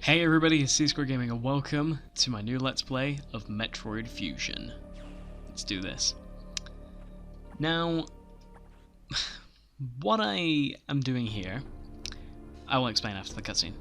Hey everybody, it's C-Square Gaming and welcome to my new Let's Play of Metroid Fusion. Let's do this. Now, what I am doing here, I will explain after the cutscene.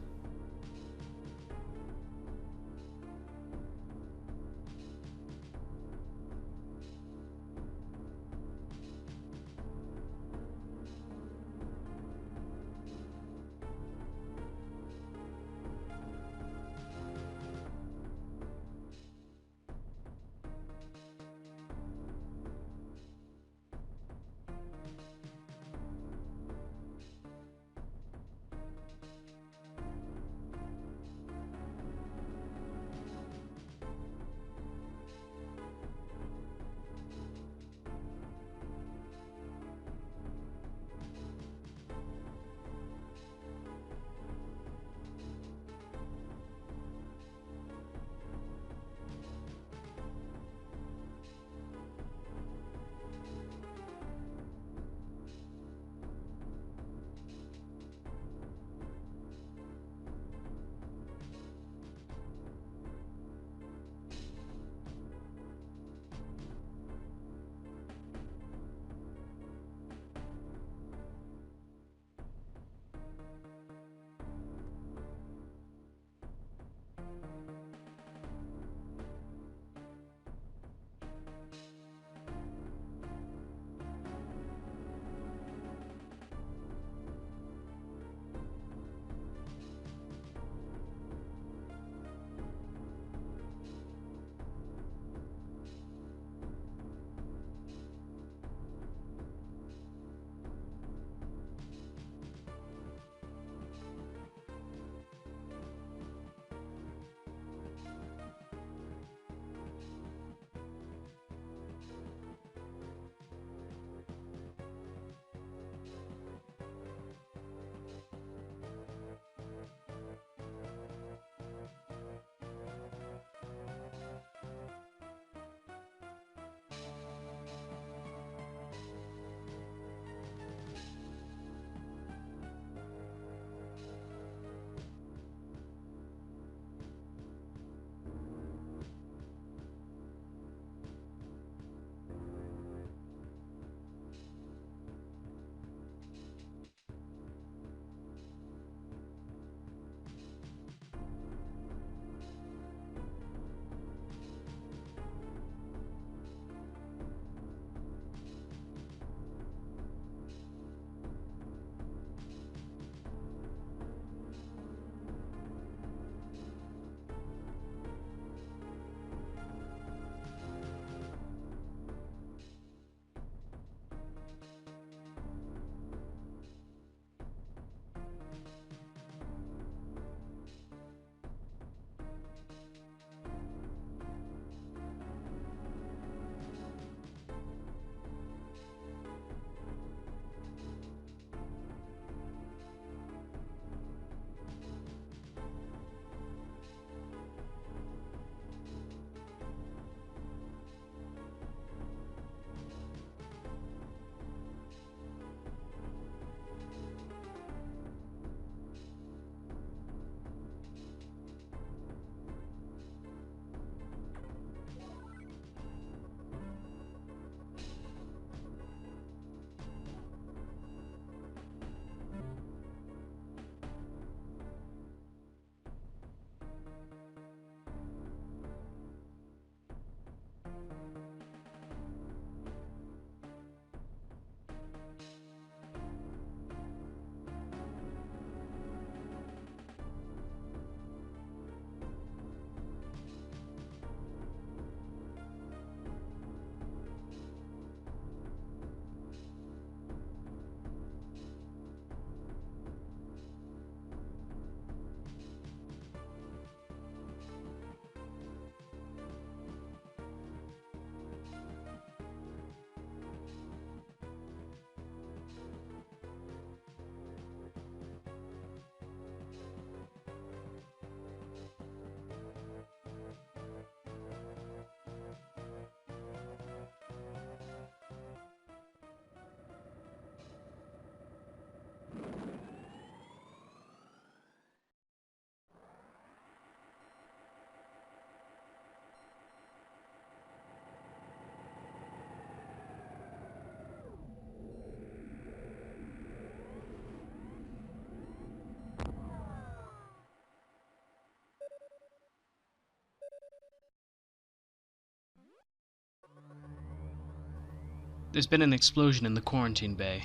There's been an explosion in the quarantine bay.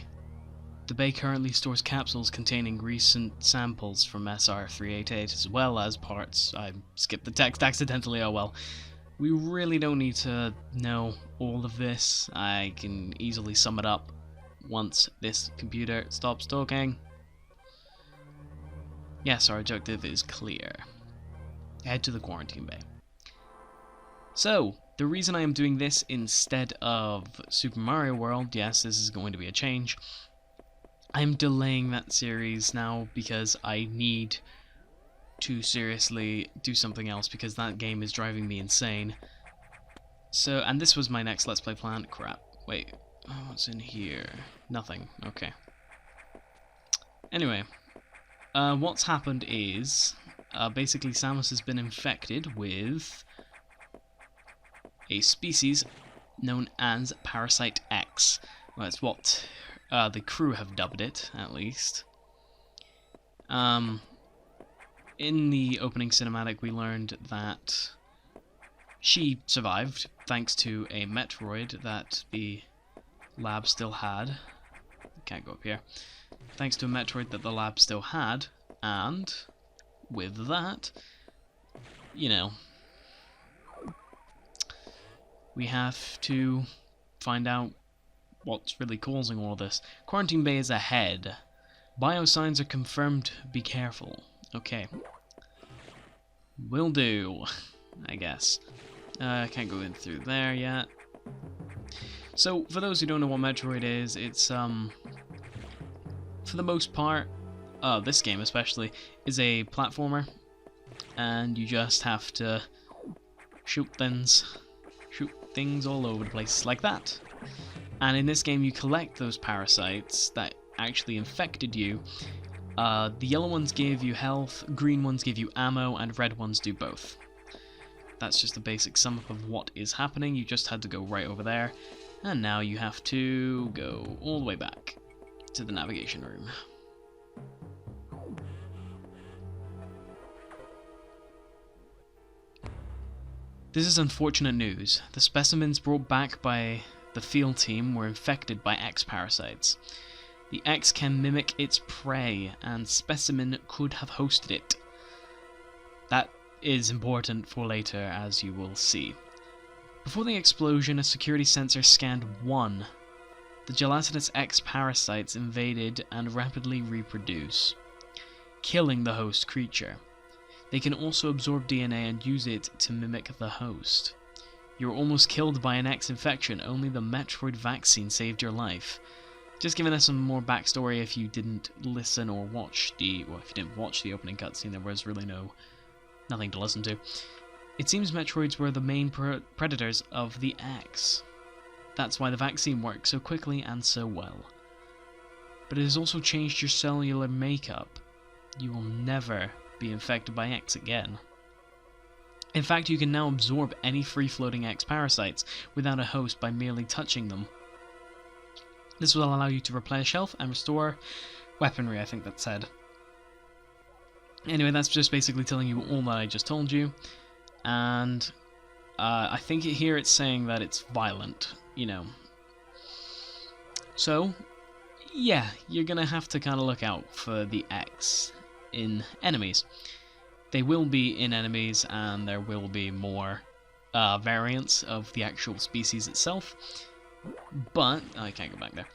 The bay currently stores capsules containing recent samples from SR-388 as well as parts. I skipped the text accidentally, oh well. We really don't need to know all of this. I can easily sum it up once this computer stops talking. Yes, our objective is clear. Head to the quarantine bay. So, the reason I am doing this instead of Super Mario World, yes, this is going to be a change. I'm delaying that series now because I need to seriously do something else because that game is driving me insane. So, and this was my next Let's Play plan. Crap. Wait, what's in here? Nothing. Okay. Anyway, what's happened is, basically Samus has been infected with a species known as Parasite X. Well, that's what the crew have dubbed it, at least. In the opening cinematic, we learned that she survived thanks to a Metroid that the lab still had. Can't go up here. Thanks to a Metroid that the lab still had, and with that, you know, we have to find out what's really causing all this. Quarantine Bay is ahead. Biosigns are confirmed. Be careful. Okay. Will do, I guess. I can't go in through there yet. So, for those who don't know what Metroid is, it's, for the most part, this game especially, is a platformer. And you just have to shoot things all over the place, like that. And in this game you collect those parasites that actually infected you. The yellow ones give you health, green ones give you ammo, and red ones do both. That's just the basic sum up of what is happening. You just had to go right over there, and now you have to go all the way back to the navigation room. This is unfortunate news. The specimens brought back by the field team were infected by X parasites. The X can mimic its prey, and specimen could have hosted it. That is important for later, as you will see. Before the explosion, a security sensor scanned one. The gelatinous X parasites invaded and rapidly reproduce, killing the host creature. They can also absorb DNA and use it to mimic the host. You were almost killed by an X infection, only the Metroid vaccine saved your life. Just giving us some more backstory if you didn't listen or watch if you didn't watch the opening cutscene, there was really nothing to listen to. It seems Metroids were the main predators of the X. That's why the vaccine worked so quickly and so well. But it has also changed your cellular makeup. You will never be infected by X again. In fact, you can now absorb any free-floating X parasites without a host by merely touching them. This will allow you to replenish health and restore weaponry, I think that said. Anyway, that's just basically telling you all that I just told you. And I think here it's saying that it's violent, you know. So, yeah, you're gonna have to kind of look out for the X in enemies. They will be in enemies, and there will be more variants of the actual species itself. But, I can't go back there.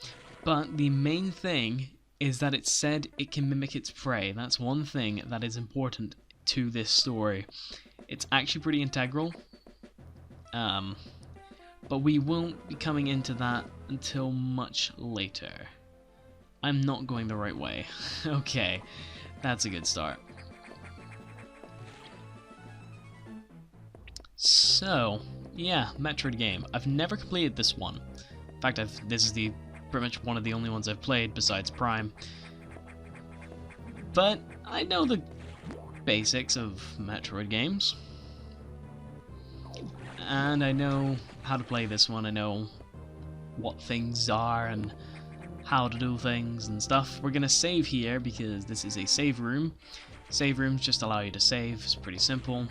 But the main thing is that it said it can mimic its prey. That's one thing that is important to this story. It's actually pretty integral. But we won't be coming into that until much later. I'm not going the right way. Okay, that's a good start. So, yeah, Metroid game. I've never completed this one. In fact, this is pretty much one of the only ones I've played besides Prime. But I know the basics of Metroid games. And I know how to play this one. I know what things are and how to do things and stuff. We're gonna save here because this is a save room. Save rooms just allow you to save, it's pretty simple.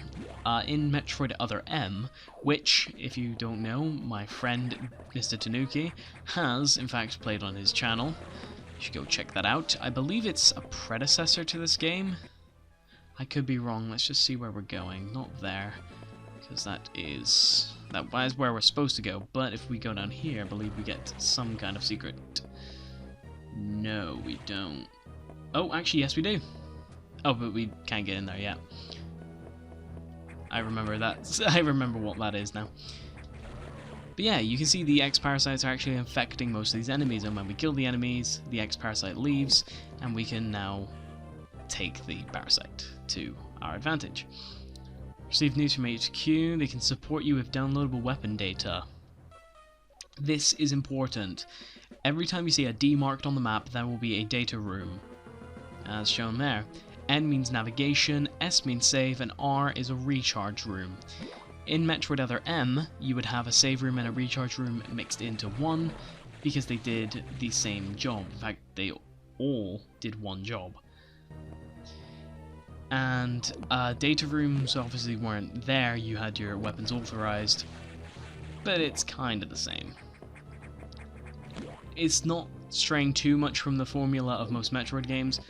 In Metroid Other M, which, if you don't know, my friend Mr. Tanuki has in fact played on his channel. You should go check that out. I believe it's a predecessor to this game. I could be wrong, let's just see where we're going. Not there, because that is where we're supposed to go, but if we go down here, I believe we get some kind of secret. No, we don't. Oh, actually, yes we do. Oh, but we can't get in there yet. I remember that. I remember what that is now. But yeah, you can see the X-Parasites are actually infecting most of these enemies, and when we kill the enemies, the X-Parasite leaves, and we can now take the Parasite to our advantage. Receive news from HQ, they can support you with downloadable weapon data. This is important. Every time you see a D marked on the map, there will be a data room, as shown there. N means navigation, S means save, and R is a recharge room. In Metroid Other M, you would have a save room and a recharge room mixed into one, because they did the same job. In fact, they all did one job. And data rooms obviously weren't there, you had your weapons authorized, but it's kind of the same. It's not straying too much from the formula of most Metroid games,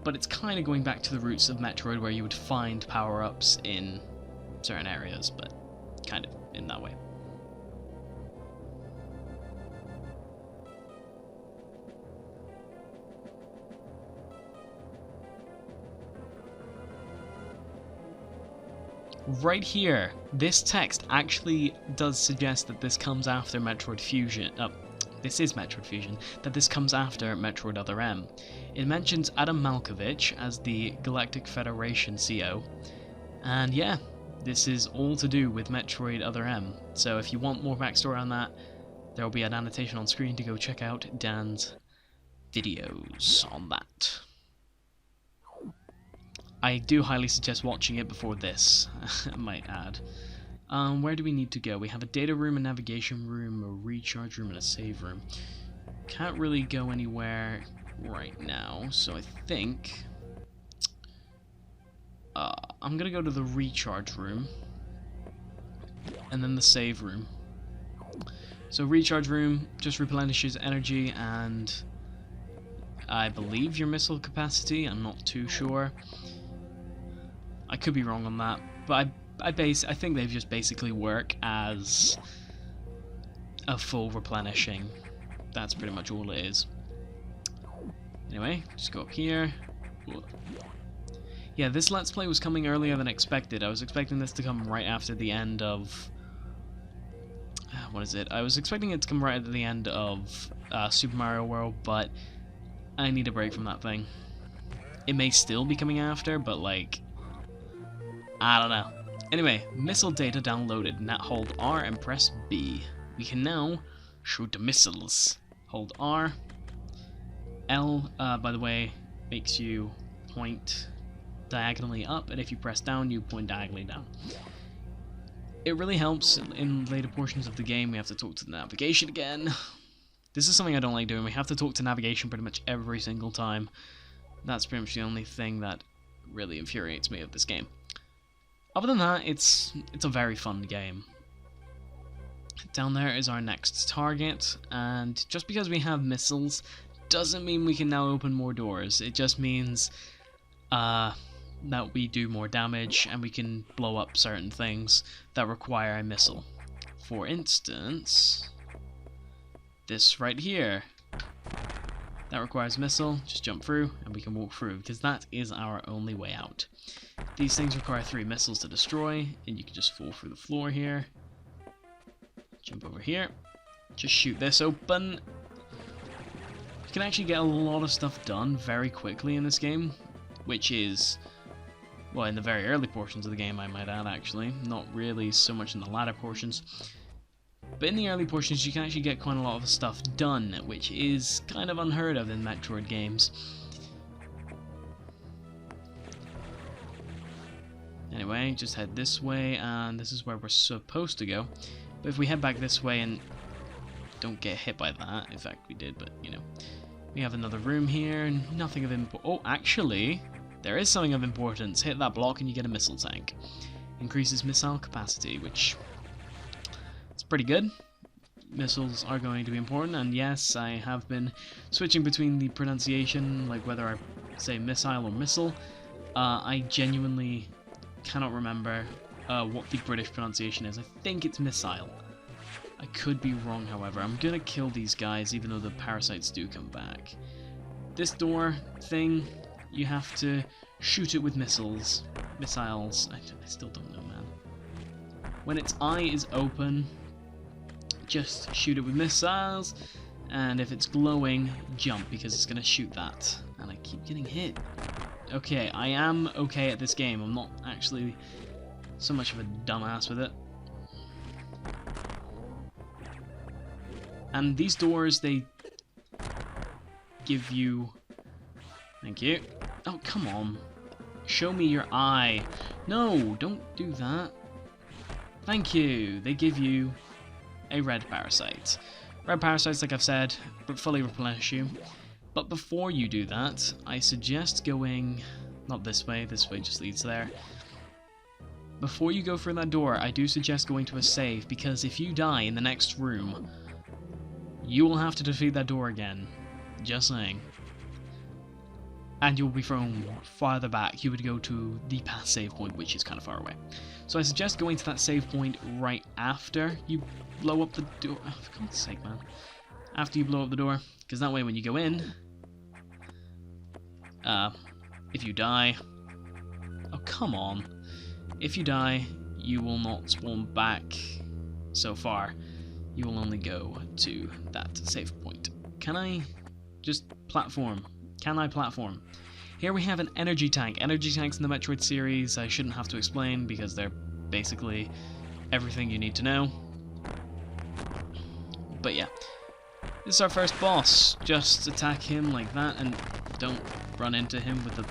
but it's kind of going back to the roots of Metroid, where you would find power-ups in certain areas, but kind of in that way. Right here, this text actually does suggest that this comes after Metroid Fusion. This is Metroid Fusion, that this comes after Metroid Other M. It mentions Adam Malkovich as the Galactic Federation CO, and yeah, this is all to do with Metroid Other M. So if you want more backstory on that, there will be an annotation on screen to go check out Dan's videos on that. I do highly suggest watching it before this, I might add. Where do we need to go? We have a data room, a navigation room, a recharge room, and a save room. Can't really go anywhere right now, so I think I'm gonna go to the recharge room and then the save room. So recharge room just replenishes energy and I believe your missile capacity, I'm not too sure. I could be wrong on that, but I think they just basically work as a full replenishing. That's pretty much all it is. Anyway, just go up here. Yeah, this Let's Play was coming earlier than expected. I was expecting this to come right after the end of... what is it? I was expecting it to come right at the end of Super Mario World, but I need a break from that thing. It may still be coming after, but like... I don't know. Anyway, missile data downloaded. Now hold R and press B. We can now shoot the missiles. Hold R. L, by the way, makes you point diagonally up, and if you press down, you point diagonally down. It really helps in later portions of the game. We have to talk to the navigation again. This is something I don't like doing. We have to talk to navigation pretty much every single time. That's pretty much the only thing that really infuriates me of this game. Other than that, it's a very fun game. Down there is our next target, and just because we have missiles doesn't mean we can now open more doors. It just means that we do more damage and we can blow up certain things that require a missile. For instance, this right here. That requires a missile, just jump through and we can walk through, because that is our only way out. These things require 3 missiles to destroy, and you can just fall through the floor here. Jump over here, just shoot this open. You can actually get a lot of stuff done very quickly in this game, which is, well, in the very early portions of the game I might add actually, not really so much in the latter portions. But in the early portions you can actually get quite a lot of stuff done, which is kind of unheard of in Metroid games. Anyway, just head this way, and this is where we're supposed to go. But if we head back this way and don't get hit by that, in fact we did, but you know. We have another room here, nothing of import. Oh, actually, there is something of importance. Hit that block and you get a missile tank. Increases missile capacity, which is pretty good. Missiles are going to be important, and yes, I have been switching between the pronunciation, like whether I say missile or missile. I genuinely cannot remember what the British pronunciation is. I think it's missile. I could be wrong, however. I'm gonna kill these guys, even though the parasites do come back. This door thing, you have to shoot it with missiles. Missiles. I still don't know, man. When its eye is open, just shoot it with missiles, and if it's glowing, jump, because it's gonna shoot that. And I keep getting hit. Okay, I am okay at this game. I'm not actually so much of a dumbass with it. And these doors, they give you... Thank you. Oh, come on. Show me your eye. No, don't do that. Thank you. They give you a red parasite. Red parasites, like I've said, fully replenish you. But before you do that, I suggest going... Not this way just leads there. Before you go through that door, I do suggest going to a save, because if you die in the next room, you will have to defeat that door again. Just saying. And you'll be thrown farther back. You would go to the past save point, which is kind of far away. So I suggest going to that save point right after you blow up the door. Oh, for God's sake, man. After you blow up the door. Because that way when you go in... if you die... Oh, come on. If you die, you will not spawn back so far. You will only go to that save point. Can I just platform? Can I platform? Here we have an energy tank. Energy tanks in the Metroid series I shouldn't have to explain because they're basically everything you need to know. But yeah. This is our first boss. Just attack him like that and don't run into him with the...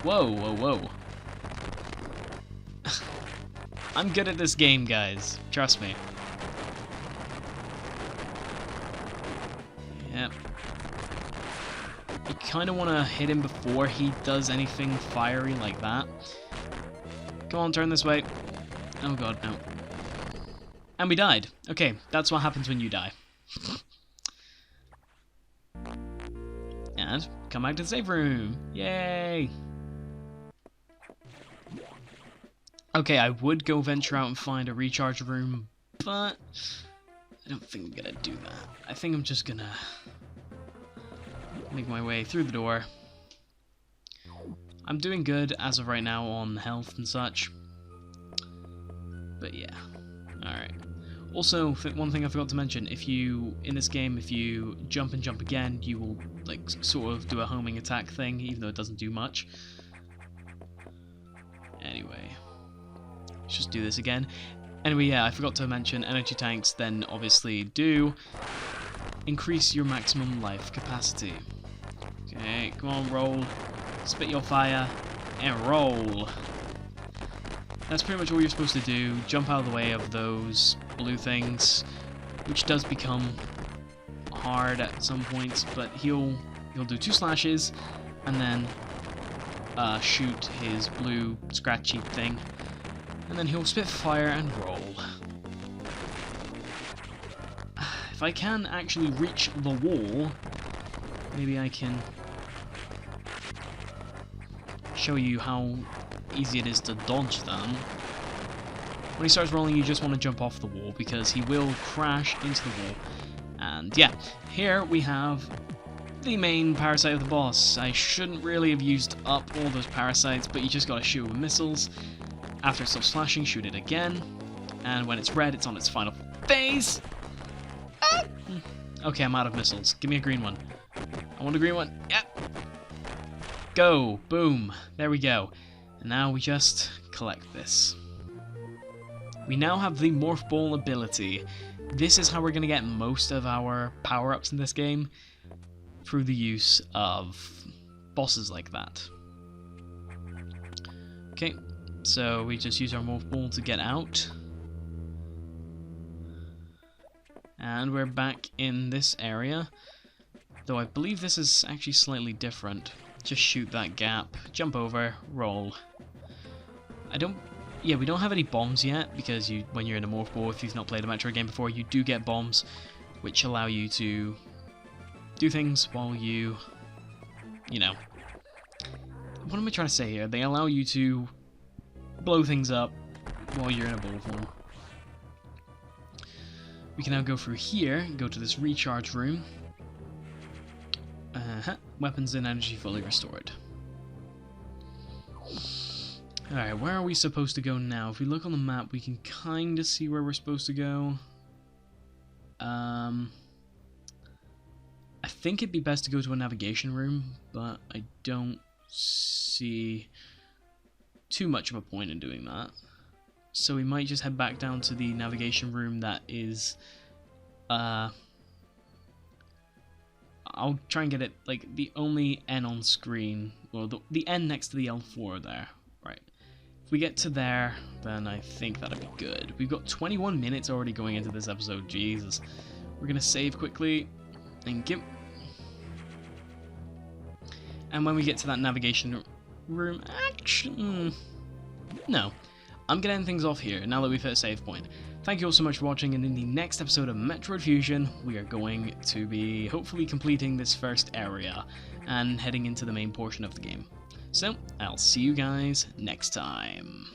Whoa, whoa, whoa. I'm good at this game, guys. Trust me. Yep. You kind of want to hit him before he does anything fiery like that. Come on, turn this way. Oh god, no. And we died. Okay, that's what happens when you die. And come back to the save room. Yay! Okay, I would go venture out and find a recharge room, but I don't think I'm gonna do that. I think I'm just gonna make my way through the door. I'm doing good as of right now on health and such. But yeah, alright. Also, one thing I forgot to mention, if you, in this game, if you jump and jump again, you will, like, sort of do a homing attack thing, even though it doesn't do much. Anyway, let's just do this again. Anyway, yeah, I forgot to mention, energy tanks then obviously do increase your maximum life capacity. Okay, come on, roll. Spit your fire, and roll. That's pretty much all you're supposed to do. Jump out of the way of those blue things, which does become hard at some points, but he'll do 2 slashes, and then shoot his blue scratchy thing, and then he'll spit fire and roll. If I can actually reach the wall, maybe I can show you how easy it is to dodge them. When he starts rolling, you just want to jump off the wall because he will crash into the wall. And yeah, here we have the main parasite of the boss. I shouldn't really have used up all those parasites, but you just gotta shoot with missiles. After it stops flashing, shoot it again. And when it's red, it's on its final phase. Ah! Okay, I'm out of missiles. Give me a green one. I want a green one. Yeah. Go. Boom. There we go. And now we just collect this. We now have the Morph Ball ability. This is how we're going to get most of our power-ups in this game, through the use of bosses like that. Okay, so we just use our Morph Ball to get out. And we're back in this area, though I believe this is actually slightly different. Just shoot that gap, jump over, roll. Yeah, we don't have any bombs yet, because when you're in a morph ball, if you've not played a Metroid game before, you do get bombs, which allow you to do things while you know. What am I trying to say here? They allow you to blow things up while you're in a ball form. We can now go through here, go to this recharge room. Weapons and energy fully restored. Alright, where are we supposed to go now? If we look on the map, we can kind of see where we're supposed to go. I think it'd be best to go to a navigation room, but I don't see too much of a point in doing that. So we might just head back down to the navigation room that is... I'll try and get it, like, the only N on screen, or the N next to the L4 there. Right. If we get to there, then I think that'll be good. We've got 21 minutes already going into this episode, Jesus. We're gonna save quickly. Thank you. And when we get to that navigation room, actually, no. I'm gonna end things off here, now that we've hit a save point. Thank you all so much for watching, and in the next episode of Metroid Fusion, we are going to be hopefully completing this first area, and heading into the main portion of the game. So, I'll see you guys next time.